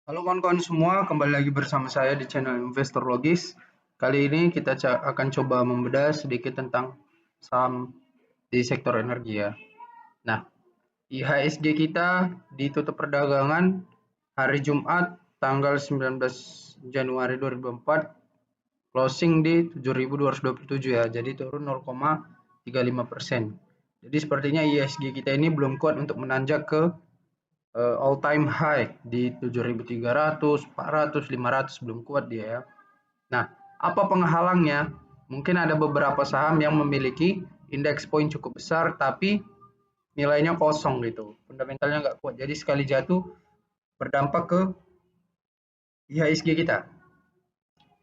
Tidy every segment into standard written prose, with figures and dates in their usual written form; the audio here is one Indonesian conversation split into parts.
Halo kawan-kawan semua, kembali lagi bersama saya di channel Investor Logis. Kali ini kita akan coba membedah sedikit tentang saham di sektor energi ya. Nah, IHSG kita ditutup perdagangan hari Jumat tanggal 19 Januari 2024, closing di 7.227 ya, jadi turun 0,35%. Jadi sepertinya IHSG kita ini belum kuat untuk menanjak ke all time high di 7.300, 400, 500 belum kuat dia ya. Nah, apa penghalangnya? Mungkin ada beberapa saham yang memiliki indeks poin cukup besar tapi nilainya kosong gitu. Fundamentalnya nggak kuat. Jadi sekali jatuh berdampak ke IHSG kita.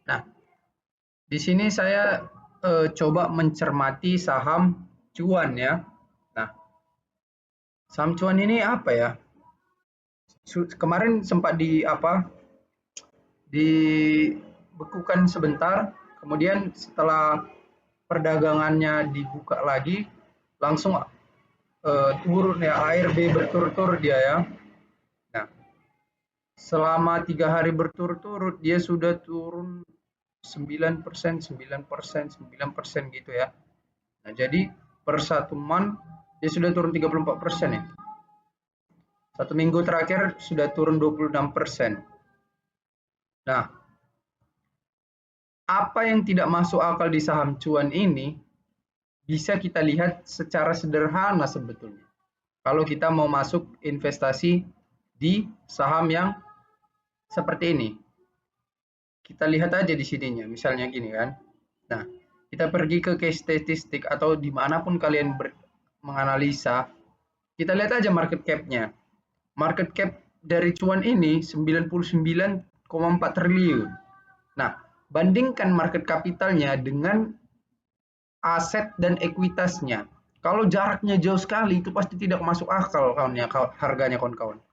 Nah, di sini saya coba mencermati saham cuan ya. Nah, saham cuan ini apa ya? Kemarin sempat dibekukan sebentar, kemudian setelah perdagangannya dibuka lagi, langsung turun ya, ARB berturut-turut dia ya. Nah, selama 3 hari berturut-turut dia sudah turun 9%, 9%, 9% gitu ya. Nah, jadi per satu month dia sudah turun 34% ya. Satu minggu terakhir sudah turun 26%. Nah, apa yang tidak masuk akal di saham cuan ini bisa kita lihat secara sederhana sebetulnya. Kalau kita mau masuk investasi di saham yang seperti ini. Kita lihat aja di sininya, misalnya gini kan. Nah, kita pergi ke case statistik atau dimanapun kalian menganalisa, kita lihat aja market cap-nya. Market cap dari cuan ini 99,4 triliun. Nah, bandingkan market kapitalnya dengan aset dan ekuitasnya. Kalau jaraknya jauh sekali itu pasti tidak masuk akal kawannya, harganya kawan-kawan.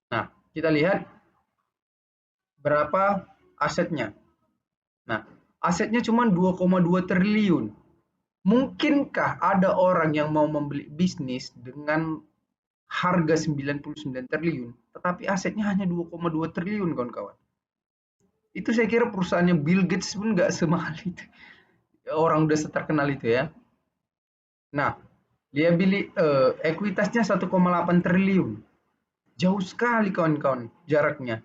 Nah, kita lihat berapa asetnya. Nah, asetnya cuma 2,2 triliun. Mungkinkah ada orang yang mau membeli bisnis dengan harga 99 triliun, tetapi asetnya hanya 2,2 triliun kawan-kawan? Itu saya kira perusahaannya Bill Gates pun nggak semahal itu. Orang udah terkenal itu ya. Nah, dia beli ekuitasnya 1,8 triliun. Jauh sekali kawan-kawan jaraknya.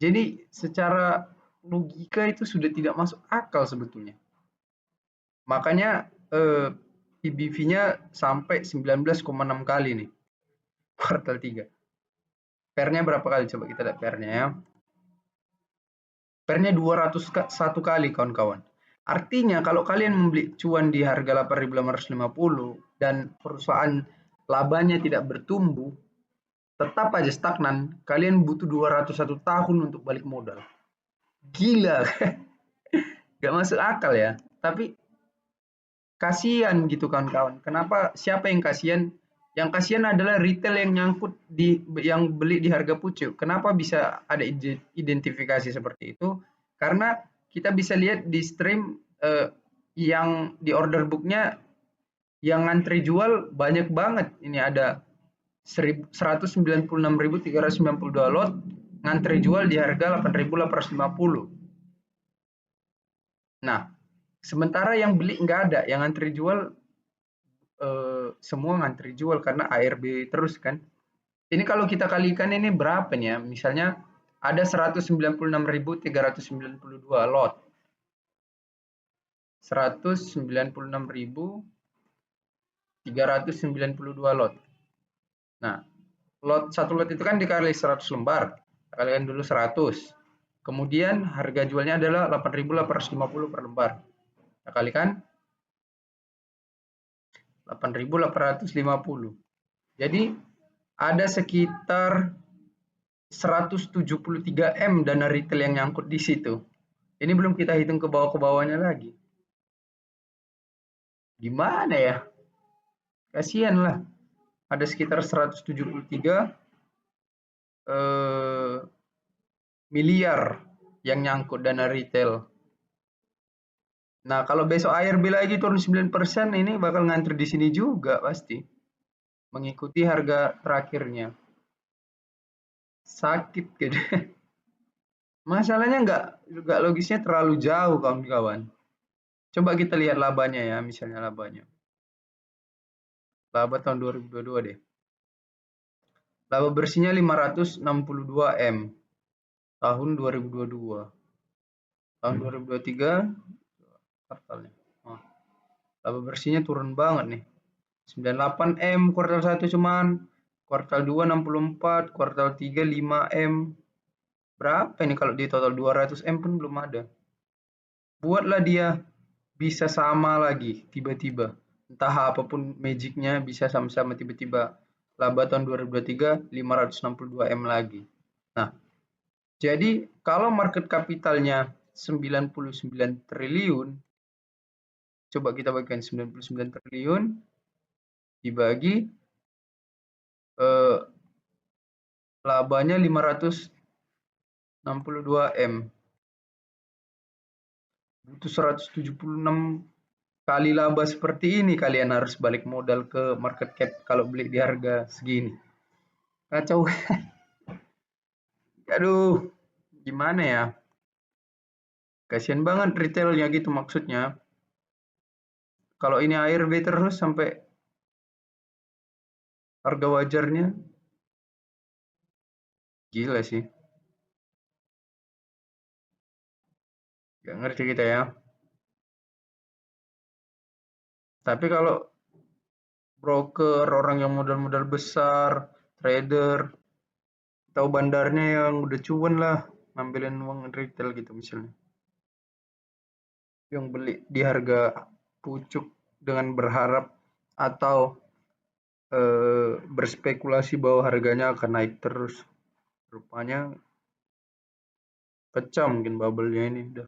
Jadi secara logika itu sudah tidak masuk akal sebetulnya. Makanya PBV-nya sampai 19,6 kali nih kuartal 3. PER-nya berapa kali coba kita lihat PER-nya ya. PER-nya 201 kali kawan-kawan. Artinya kalau kalian membeli cuan di harga 8.850 dan perusahaan labanya tidak bertumbuh, tetap aja stagnan, kalian butuh 201 tahun untuk balik modal. Gila, gak masuk akal ya. Tapi kasihan gitu kawan-kawan. Kenapa? Siapa yang kasihan? Yang kasihan adalah retail yang nyangkut yang beli di harga pucuk. Kenapa bisa ada identifikasi seperti itu? Karena kita bisa lihat di stream yang di order booknya yang ngantri jual banyak banget. Ini ada 196.392 lot ngantri jual di harga 8.850. Nah, sementara yang beli nggak ada, yang ngantri jual semua ngantri jual karena ARB terus kan. Ini kalau kita kalikan ini berapa nih ya? Misalnya ada 196.392 lot. 196.392 lot. Nah, satu lot itu kan dikali 100 lembar. Kita kalikan dulu 100. Kemudian harga jualnya adalah 8.850 per lembar. Kita kalikan 8.850. Jadi ada sekitar 173 M dana retail yang nyangkut di situ. Ini belum kita hitung ke bawah-bawahnya lagi. Gimana ya? Kasihan lah. Ada sekitar 173 miliar yang nyangkut dana retail. Nah, kalau besok ARB lagi turun 9%, ini bakal ngantri di sini juga pasti. Mengikuti harga terakhirnya. Sakit gitu. Masalahnya nggak logisnya terlalu jauh kawan-kawan. Coba kita lihat labanya ya, misalnya labanya. Laba tahun 2022 deh. Laba bersihnya 562 M tahun 2022. Tahun 2023 kuartalnya. Oh, laba bersihnya turun banget nih. 98 M kuartal 1 cuman, kuartal 2 64, kuartal 3 5 M. Berapa ini kalau di total 200 M pun belum ada. Buatlah dia bisa sama lagi tiba-tiba. Entah apapun magicnya bisa sama-sama tiba-tiba. Laba tahun 2023 562 M lagi. Nah, jadi kalau market kapitalnya 99 triliun, coba kita bagikan 99 triliun dibagi labanya 562 M. Butuh 176 kali laba seperti ini kalian harus balik modal ke market cap kalau beli di harga segini. Kacau. Aduh, gimana ya? Kasian banget retailnya gitu maksudnya. Kalau ini ARB terus sampai harga wajarnya, gila sih. Gak ngerti kita ya. Tapi kalau broker, orang yang modal-modal besar, trader, tahu bandarnya yang udah cuan lah, ngambilin uang retail gitu misalnya. Yang beli di harga pucuk dengan berharap atau berspekulasi bahwa harganya akan naik terus. Rupanya pecah mungkin bubble-nya ini udah.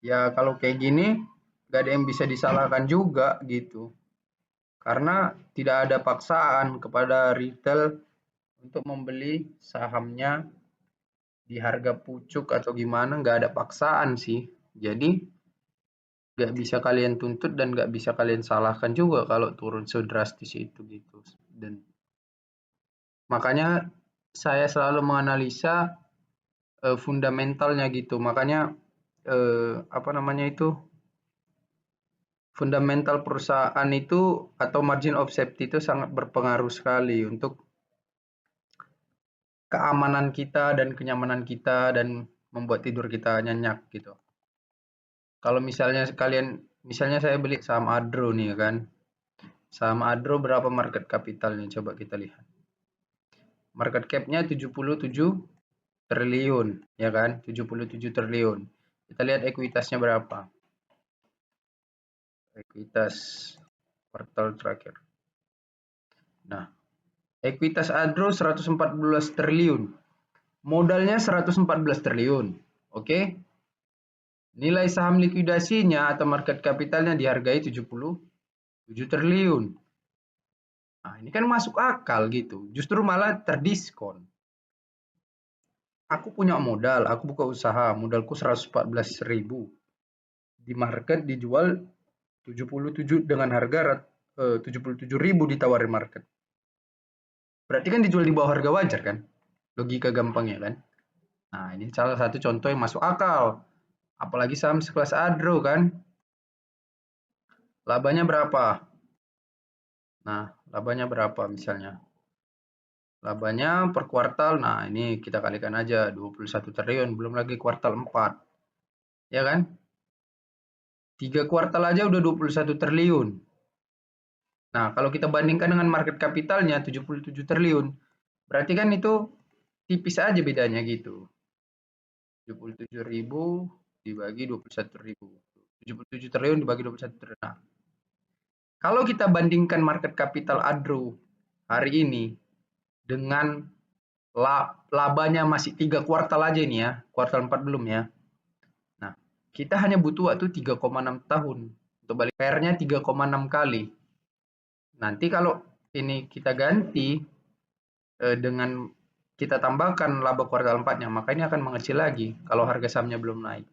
Ya kalau kayak gini gak ada yang bisa disalahkan juga gitu. Karena tidak ada paksaan kepada retail untuk membeli sahamnya di harga pucuk atau gimana, nggak ada paksaan sih. Jadi nggak bisa kalian tuntut dan nggak bisa kalian salahkan juga kalau turun sedrastis itu gitu. Dan makanya saya selalu menganalisa fundamentalnya gitu. Makanya apa namanya itu, fundamental perusahaan itu atau margin of safety itu sangat berpengaruh sekali untuk keamanan kita dan kenyamanan kita dan membuat tidur kita nyenyak gitu. Kalau misalnya misalnya saya beli saham Adro nih kan. Saham Adro berapa market capitalnya? Coba kita lihat. Market cap-nya 77 triliun, ya kan? 77 triliun. Kita lihat ekuitasnya berapa. Ekuitas kuartal terakhir. Nah, ekuitas Adro 114 triliun. Modalnya 114 triliun. Oke? Nilai saham likuidasinya atau market capitalnya dihargai 77 triliun. Nah, ini kan masuk akal gitu. Justru malah terdiskon. Aku punya modal, aku buka usaha, modalku 114.000. Di market dijual 77 dengan harga 77.000 ditawarin market. Berarti kan dijual di bawah harga wajar kan? Logika gampangnya kan? Nah, ini salah satu contoh yang masuk akal. Apalagi saham sekelas Adro kan? Labanya berapa? Nah, labanya berapa misalnya? Labanya per kuartal, nah ini kita kalikan aja 21 triliun, belum lagi kuartal 4. Ya kan? 3 kuartal aja udah 21 triliun. Nah, kalau kita bandingkan dengan market kapitalnya 77 triliun, berarti kan itu tipis aja bedanya gitu. 77.000 dibagi 21.000. 77 triliun dibagi 21 triliun. Nah, kalau kita bandingkan market kapital Adro hari ini dengan labanya masih 3 kuartal aja ini ya, kuartal 4 belum ya. Nah, kita hanya butuh waktu 3,6 tahun untuk balik PR-nya 3,6 kali. Nanti kalau ini kita ganti dengan kita tambahkan laba kuartal 4-nya, maka ini akan mengecil lagi kalau harga sahamnya belum naik.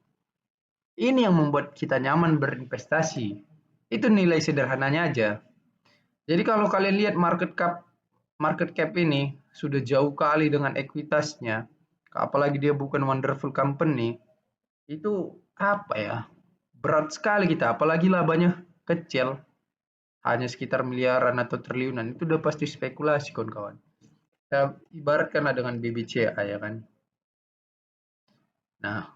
Ini yang membuat kita nyaman berinvestasi. Itu nilai sederhananya aja. Jadi kalau kalian lihat market cap market cap ini sudah jauh kali dengan ekuitasnya, apalagi dia bukan wonderful company, itu apa ya? Berat sekali kita, apalagi labanya kecil, hanya sekitar miliaran atau triliunan, itu udah pasti spekulasi kawan-kawan. Ya, ibaratkanlah dengan BBCA ya kan. Nah,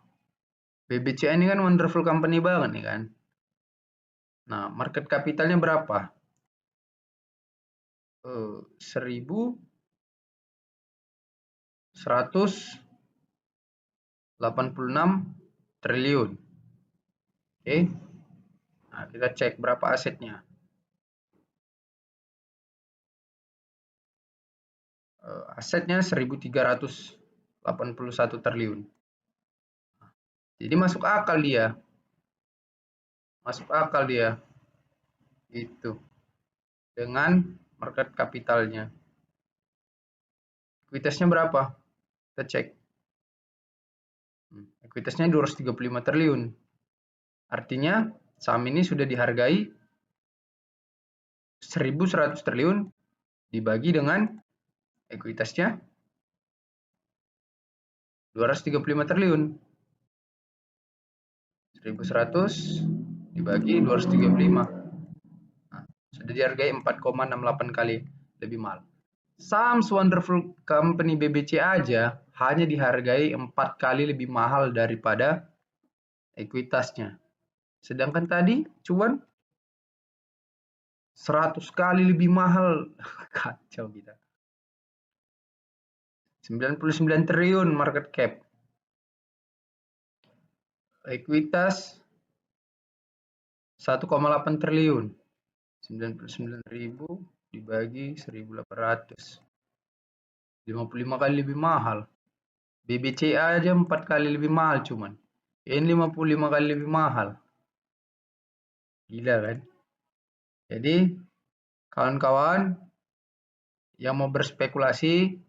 BBCA ini kan wonderful company banget nih kan. Nah, market kapitalnya berapa? 1.186 triliun. Oke. Nah, kita cek berapa asetnya. Asetnya 1.381 triliun. Jadi masuk akal dia. Masuk akal dia. Itu. Dengan market kapitalnya. Ekuitasnya berapa? Kita cek. Ekuitasnya 235 triliun. Artinya saham ini sudah dihargai 1.100 triliun dibagi dengan ekuitasnya 235 triliun. 1.100 dibagi 235. Nah, sudah dihargai 4,68 kali lebih mahal. Saham Wonderful Company BBC aja hanya dihargai 4 kali lebih mahal daripada ekuitasnya. Sedangkan tadi cuan 100 kali lebih mahal. Kacau kita. 99 triliun market cap. Ekuitas 1,8 triliun. 99.000 dibagi 1.800. 55 kali lebih mahal. BBCA aja 4 kali lebih mahal cuman. Ini 55 kali lebih mahal. Gila kan? Jadi kawan-kawan yang mau berspekulasi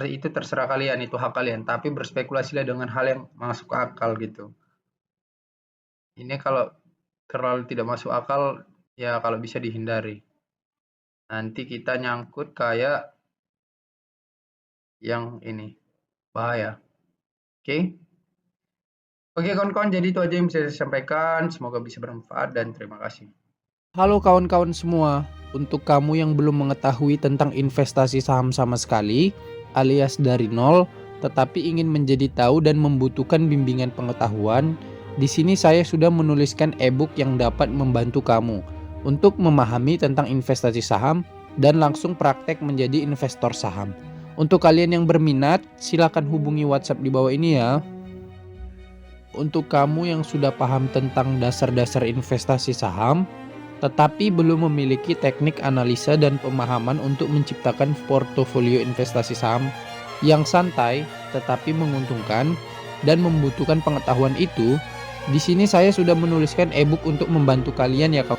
itu terserah kalian, itu hak kalian, tapi berspekulasilah dengan hal yang masuk akal gitu. Ini kalau terlalu tidak masuk akal ya kalau bisa dihindari. Nanti kita nyangkut kayak yang ini. Bahaya. Oke? Oke kawan-kawan, jadi itu aja yang bisa saya sampaikan. Semoga bisa bermanfaat dan terima kasih. Halo kawan-kawan semua, untuk kamu yang belum mengetahui tentang investasi saham sama sekali, alias dari nol, tetapi ingin menjadi tahu dan membutuhkan bimbingan pengetahuan, di sini saya sudah menuliskan e-book yang dapat membantu kamu untuk memahami tentang investasi saham dan langsung praktek menjadi investor saham. Untuk kalian yang berminat, silakan hubungi WhatsApp di bawah ini ya. Untuk kamu yang sudah paham tentang dasar-dasar investasi saham, tetapi belum memiliki teknik analisa dan pemahaman untuk menciptakan portofolio investasi saham yang santai tetapi menguntungkan dan membutuhkan pengetahuan itu, di sini saya sudah menuliskan e-book untuk membantu kalian ya kawan.